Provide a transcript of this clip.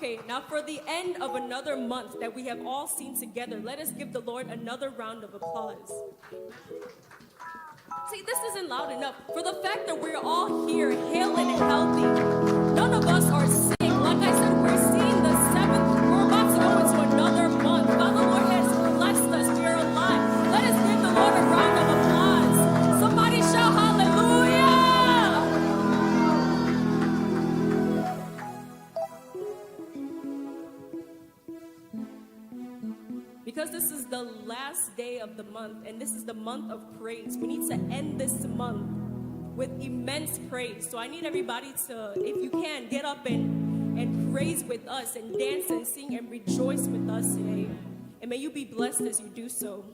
Okay, now for the end of another month that we have all seen together, let us give the Lord another round of applause. See, this isn't loud enough. For the fact that we're all here, hailing and healthy. None of us are sick. Like I said, we're seeing the 7th. We're about to go into another month. God, the Lord has blessed us. We're alive. Let us give the Lord a round of applause. Somebody shout hallelujah! Because this is the last day of the month, and this is the month of praise. We need to end this month with immense praise. So I need everybody to, if you can, get up and praise with us and dance and sing and rejoice with us today. And may you be blessed as you do so.